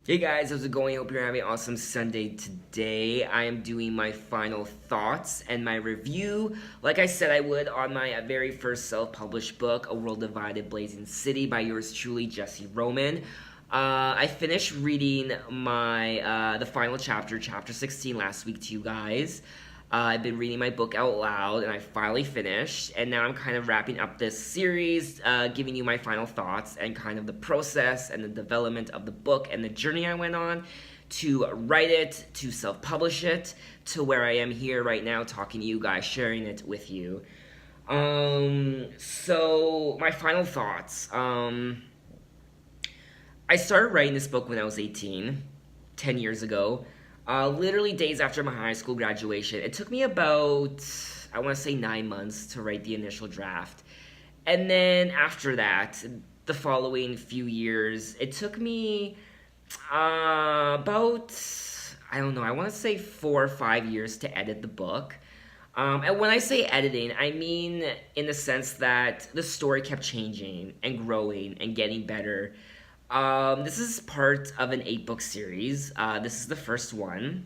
Hey guys, how's it going? Hope you're having an awesome Sunday today. I am doing my final thoughts and my review, like I said I would on my very first self-published book, A World Divided Blazing City by yours truly, Jesse Roman. I finished reading the final chapter, chapter 16, last week to you guys. I've been reading my book out loud, and I finally finished. And now I'm kind of wrapping up this series, giving you my final thoughts and kind of the process and the development of the book and the journey I went on to write it, to self-publish it, to where I am here right now talking to you guys, sharing it with you. So my final thoughts. I started writing this book when I was 18, 10 years ago. Literally days after my high school graduation. It took me about, I want to say 9 months to write the initial draft. And then after that, the following few years, it took me about, I don't know, I want to say 4 or 5 years to edit the book. And when I say editing, I mean in the sense that the story kept changing and growing and getting better. This is part of an 8 book series. This is the first one.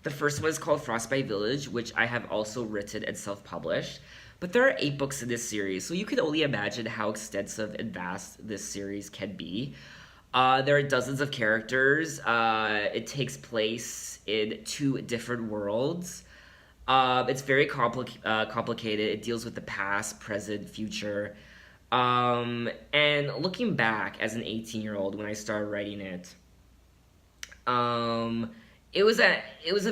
The first one is called Frostbite Village, which I have also written and self published. But there are 8 books in this series, so you can only imagine how extensive and vast this series can be. There are dozens of characters. It takes place in 2 different worlds. It's very complicated. It deals with the past, present, future. And looking back as an 18-year-old when I started writing it, um, it was a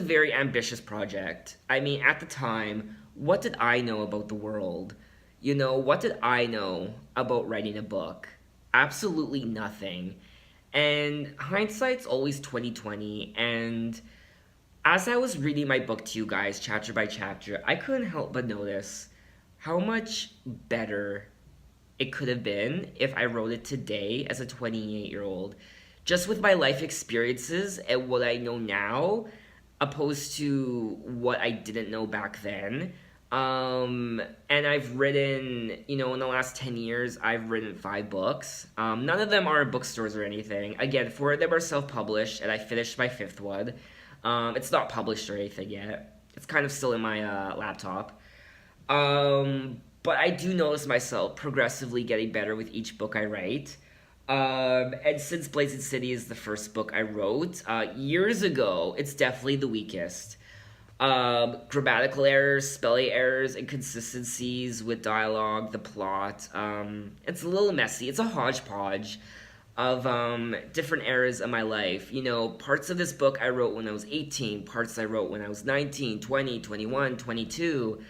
very ambitious project. I mean, at the time, what did I know about the world? What did I know about writing a book? Absolutely nothing. And hindsight's always 2020, and as I was reading my book to you guys chapter by chapter, I couldn't help but notice how much better it could have been if I wrote it today as a 28-year-old. Just with my life experiences and what I know now, opposed to what I didn't know back then. And I've written, in the last 10 years, I've written 5 books. None of them are in bookstores or anything. Again, 4 of them are self published, and I finished my 5th one. It's not published or anything yet. It's kind of still in my laptop. But I do notice myself progressively getting better with each book I write. And since Blazing City is the first book I wrote, years ago, it's definitely the weakest. Grammatical errors, spelling errors, inconsistencies with dialogue, the plot. It's a little messy. It's a hodgepodge of different eras of my life. Parts of this book I wrote when I was 18, parts I wrote when I was 19, 20, 21, 22.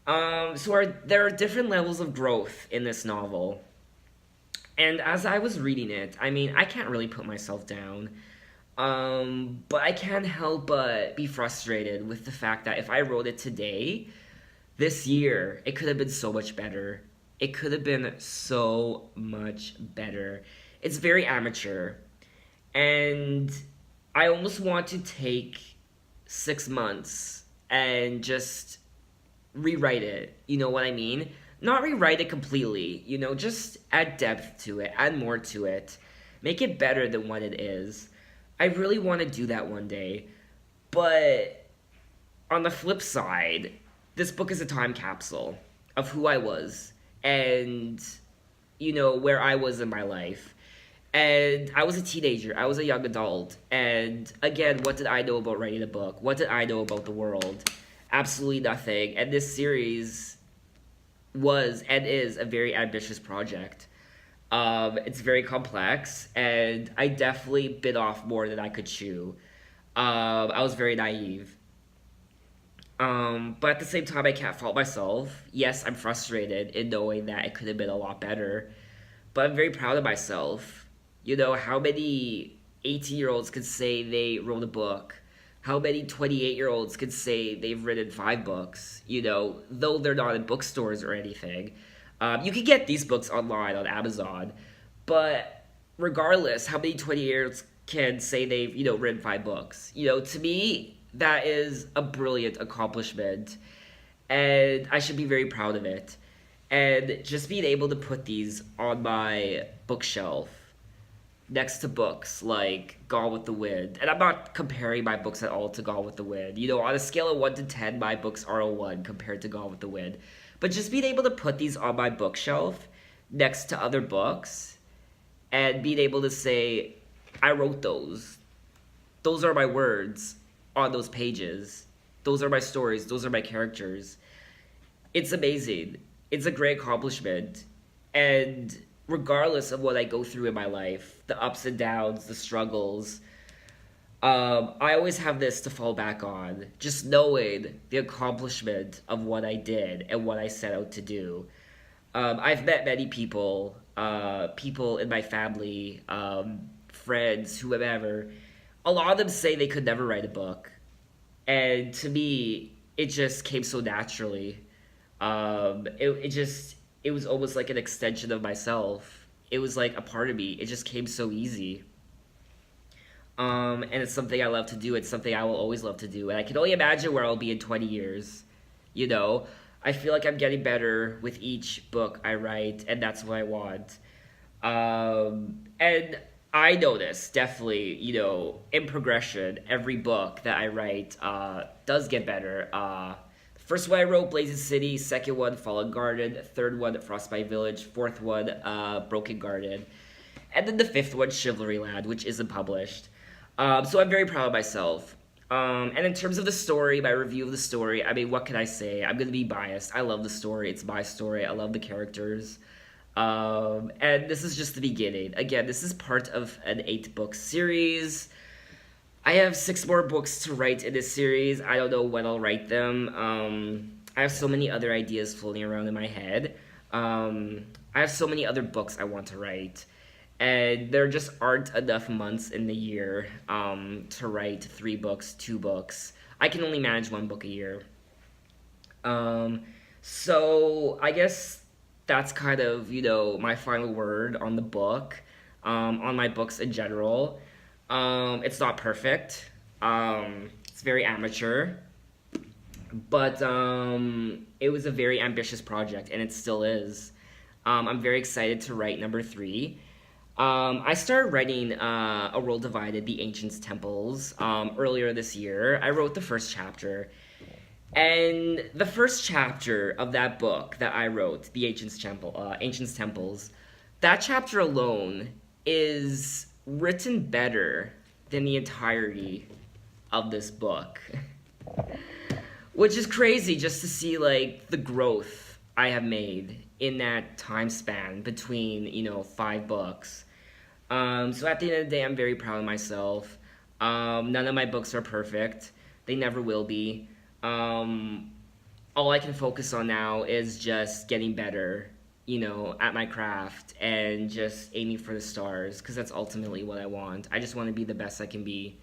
There are different levels of growth in this novel. And as I was reading it, I mean, I can't really put myself down. But I can't help but be frustrated with the fact that if I wrote it today, this year, it could have been so much better. It could have been so much better. It's very amateur. And I almost want to take 6 months and just rewrite it. You know what I mean? Not rewrite it completely, just add depth to it, add more to it, make it better than what it is. I really want to do that one day. But on the flip side, this book is a time capsule of who I was and, where I was in my life. And I was a teenager, I was a young adult. And again, what did I know about writing a book? What did I know about the world? Absolutely nothing. And this series was and is a very ambitious project. It's very complex, and I definitely bit off more than I could chew. I was very naive. But at the same time, I can't fault myself. Yes, I'm frustrated in knowing that it could have been a lot better, but I'm very proud of myself. How many 18-year-olds could say they wrote a book? How many 28-year-olds could say they've written 5 books, though they're not in bookstores or anything? You can get these books online on Amazon, but regardless, how many 20-year-olds can say they've, written 5 books? To me, that is a brilliant accomplishment, and I should be very proud of it. And just being able to put these on my bookshelf next to books like Gone with the Wind. And I'm not comparing my books at all to Gone with the Wind. You know, on a scale of 1 to 10, my books are a 1 compared to Gone with the Wind. But just being able to put these on my bookshelf next to other books and being able to say, I wrote those. Those are my words on those pages. Those are my stories. Those are my characters. It's amazing. It's a great accomplishment. And regardless of what I go through in my life, the ups and downs, the struggles, I always have this to fall back on. Just knowing the accomplishment of what I did and what I set out to do. I've met many people, people in my family, friends, whoever. A lot of them say they could never write a book. And to me, it just came so naturally. It was almost like an extension of myself. It was like a part of me. It just came so easy. And it's something I love to do. It's something I will always love to do. And I can only imagine where I'll be in 20 years. You know, I feel like I'm getting better with each book I write, and that's what I want. And I notice definitely, you know, in progression, every book that I write does get better. The first one I wrote, Blazing City. Second one, Fallen Garden. Third one, Frostbite Village. Fourth one, Broken Garden. And then the fifth one, Chivalry Land, which isn't published. So I'm very proud of myself. And in terms of the story, my review of the story, I mean, what can I say? I'm going to be biased. I love the story. It's my story. I love the characters. And this is just the beginning. Again, this is part of an 8-book series. I have 6 more books to write in this series. I don't know when I'll write them. I have so many other ideas floating around in my head. I have so many other books I want to write. And there just aren't enough months in the year to write 3 books, 2 books. I can only manage 1 book a year. So I guess that's kind of, you know, my final word on the book, on my books in general. It's not perfect. It's very amateur. But it was a very ambitious project, and it still is. I'm very excited to write number 3. I started writing A World Divided, The Ancients' Temples, earlier this year. I wrote the first chapter. And the first chapter of that book that I wrote, The Ancients' Temples, that chapter alone is written better than the entirety of this book. Which is crazy just to see, like, the growth I have made in that time span between, you know, 5 books. So at the end of the day, I'm very proud of myself. None of my books are perfect. They never will be. All I can focus on now is just getting better, you know, at my craft and just aiming for the stars, because that's ultimately what I want. I just want to be the best I can be.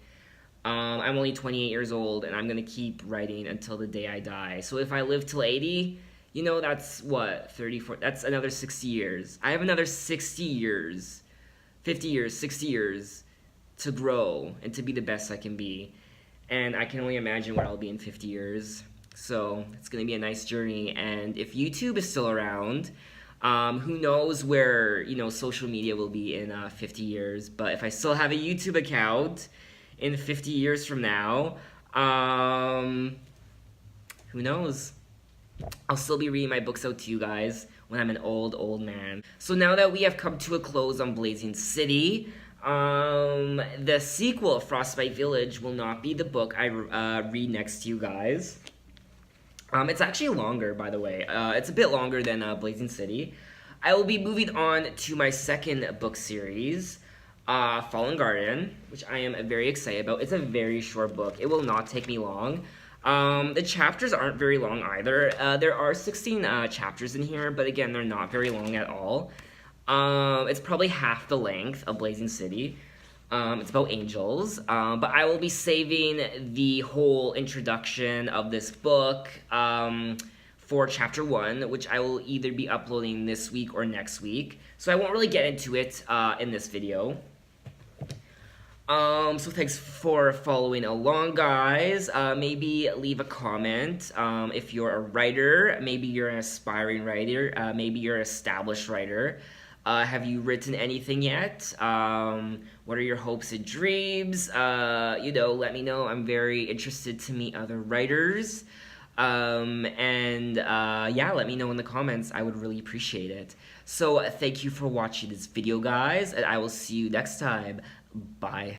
I'm only 28 years old, and I'm going to keep writing until the day I die. So if I live till 80, you know, that's what, 34, that's another 60 years. I have another 60 years, 50 years, 60 years to grow and to be the best I can be. And I can only imagine where I'll be in 50 years. So it's going to be a nice journey. And if YouTube is still around, who knows where, you know, social media will be in 50 years. But if I still have a YouTube account in 50 years from now, who knows? I'll still be reading my books out to you guys when I'm an old man. So now that we have come to a close on Blazing City, the sequel, Frostbite Village, will not be the book I read next to you guys. It's actually longer, by the way. It's a bit longer than Blazing City. I will be moving on to my second book series, Fallen Garden, which I am very excited about. It's a very short book. It will not take me long. The chapters aren't very long either. There are 16 chapters in here, but again, they're not very long at all. It's probably half the length of Blazing City. It's about angels, but I will be saving the whole introduction of this book for chapter 1, which I will either be uploading this week or next week. So I won't really get into it in this video. So thanks for following along, guys. Maybe leave a comment if you're a writer, maybe you're an aspiring writer, maybe you're an established writer. Have you written anything yet? What are your hopes and dreams? Let me know. I'm very interested to meet other writers. Yeah, let me know in the comments. I would really appreciate it. So thank you for watching this video, guys, and I will see you next time. Bye.